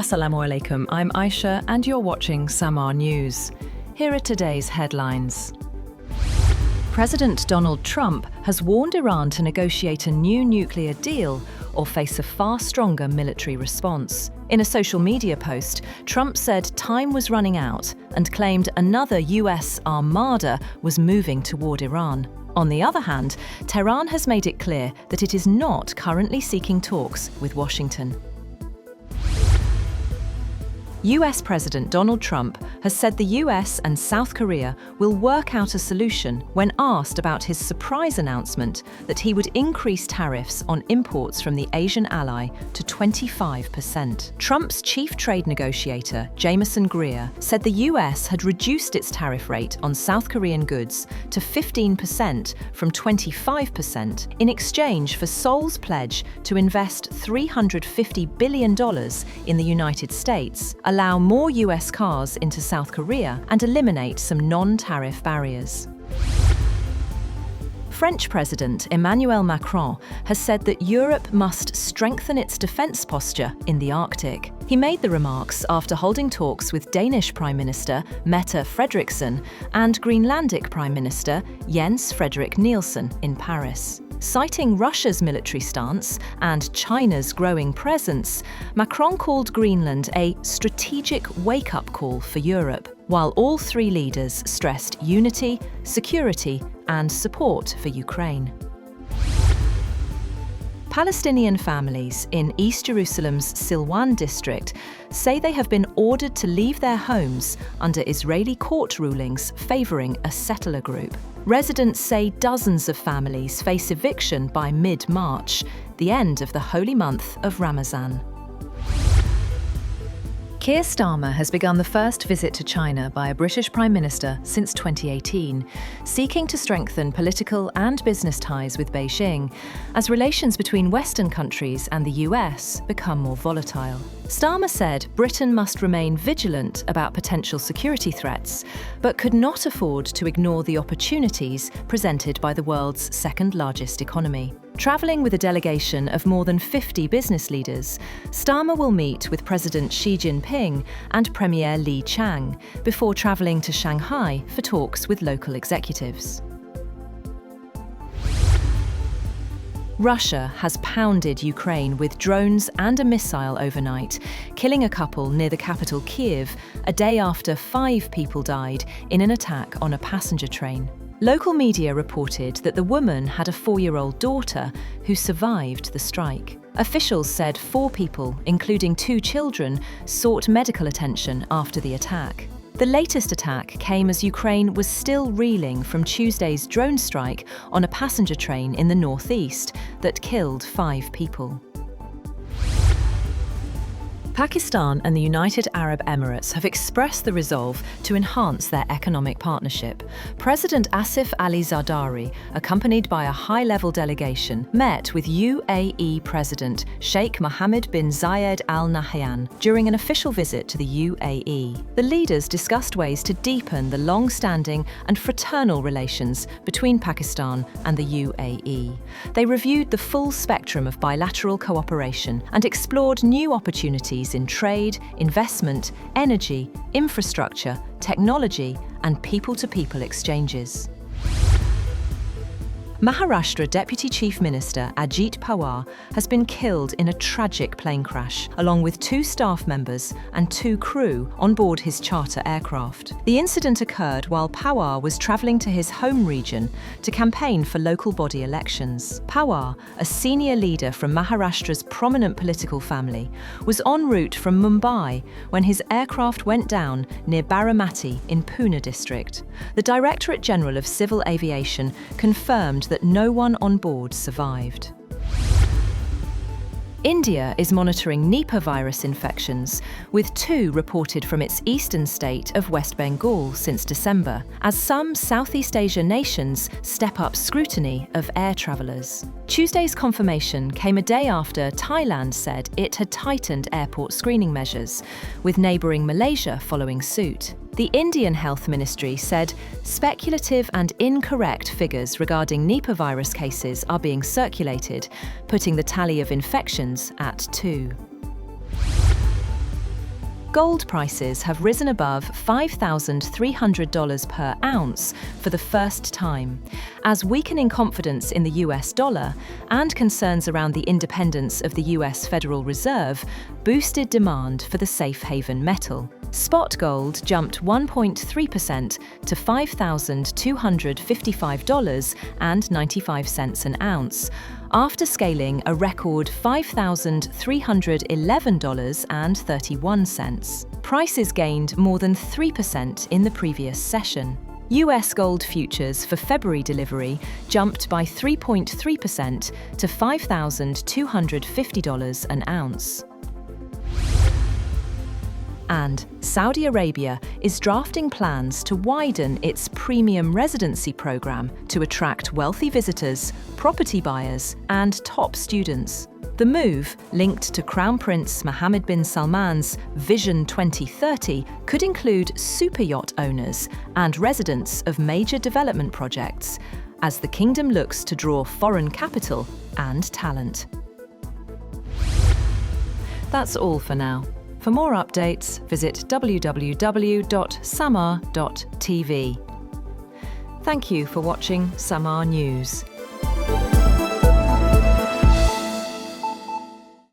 Assalamu alaikum, I'm Aisha and you're watching Samaa News. Here are today's headlines. President Donald Trump has warned Iran to negotiate a new nuclear deal or face a far stronger military response. In a social media post, Trump said time was running out and claimed another US Armada was moving toward Iran. On the other hand, Tehran has made it clear that it is not currently seeking talks with Washington. US President Donald Trump has said the US and South Korea will work out a solution when asked about his surprise announcement that he would increase tariffs on imports from the Asian ally to 25%. Trump's chief trade negotiator, Jamieson Greer, said the US had reduced its tariff rate on South Korean goods to 15% from 25% in exchange for Seoul's pledge to invest $350 billion in the United States, allow more US cars into South Korea, and eliminate some non-tariff barriers. French President Emmanuel Macron has said that Europe must strengthen its defence posture in the Arctic. He made the remarks after holding talks with Danish Prime Minister Mette Frederiksen and Greenlandic Prime Minister Jens Frederik Nielsen in Paris. Citing Russia's military stance and China's growing presence, Macron called Greenland a strategic wake-up call for Europe, while all three leaders stressed unity, security, and support for Ukraine. Palestinian families in East Jerusalem's Silwan district say they have been ordered to leave their homes under Israeli court rulings favouring a settler group. Residents say dozens of families face eviction by mid-March, the end of the holy month of Ramadan. Keir Starmer has begun the first visit to China by a British Prime Minister since 2018, seeking to strengthen political and business ties with Beijing as relations between Western countries and the US become more volatile. Starmer said Britain must remain vigilant about potential security threats, but could not afford to ignore the opportunities presented by the world's second-largest economy. Travelling with a delegation of more than 50 business leaders, Starmer will meet with President Xi Jinping and Premier Li Qiang before travelling to Shanghai for talks with local executives. Russia has pounded Ukraine with drones and a missile overnight, killing a couple near the capital Kyiv a day after 5 people died in an attack on a passenger train. Local media reported that the woman had a 4-year-old daughter who survived the strike. Officials said 4 people, including 2 children, sought medical attention after the attack. The latest attack came as Ukraine was still reeling from Tuesday's drone strike on a passenger train in the northeast that killed 5 people. Pakistan and the United Arab Emirates have expressed the resolve to enhance their economic partnership. President Asif Ali Zardari, accompanied by a high-level delegation, met with UAE President Sheikh Mohammed bin Zayed Al Nahyan during an official visit to the UAE. The leaders discussed ways to deepen the long-standing and fraternal relations between Pakistan and the UAE. They reviewed the full spectrum of bilateral cooperation and explored new opportunities in trade, investment, energy, infrastructure, technology, and people-to-people exchanges. Maharashtra Deputy Chief Minister Ajit Pawar has been killed in a tragic plane crash, along with 2 staff members and 2 crew on board his charter aircraft. The incident occurred while Pawar was travelling to his home region to campaign for local body elections. Pawar, a senior leader from Maharashtra's prominent political family, was en route from Mumbai when his aircraft went down near Baramati in Pune district. The Directorate General of Civil Aviation confirmed that no one on board survived. India is monitoring Nipah virus infections, with 2 reported from its eastern state of West Bengal since December, as some Southeast Asia nations step up scrutiny of air travellers. Tuesday's confirmation came a day after Thailand said it had tightened airport screening measures, with neighbouring Malaysia following suit. The Indian Health Ministry said speculative and incorrect figures regarding Nipah virus cases are being circulated, putting the tally of infections at 2. Gold prices have risen above $5,300 per ounce for the first time, as weakening confidence in the US dollar and concerns around the independence of the US Federal Reserve boosted demand for the safe haven metal. Spot gold jumped 1.3% to $5,255.95 an ounce, after scaling a record $5,311.31. Prices gained more than 3% in the previous session. US gold futures for February delivery jumped by 3.3% to $5,250 an ounce. And Saudi Arabia is drafting plans to widen its premium residency program to attract wealthy visitors, property buyers, and top students. The move, linked to Crown Prince Mohammed bin Salman's Vision 2030, could include super yacht owners and residents of major development projects, as the kingdom looks to draw foreign capital and talent. That's all for now. For more updates, visit www.samaa.tv. Thank you for watching Samaa News.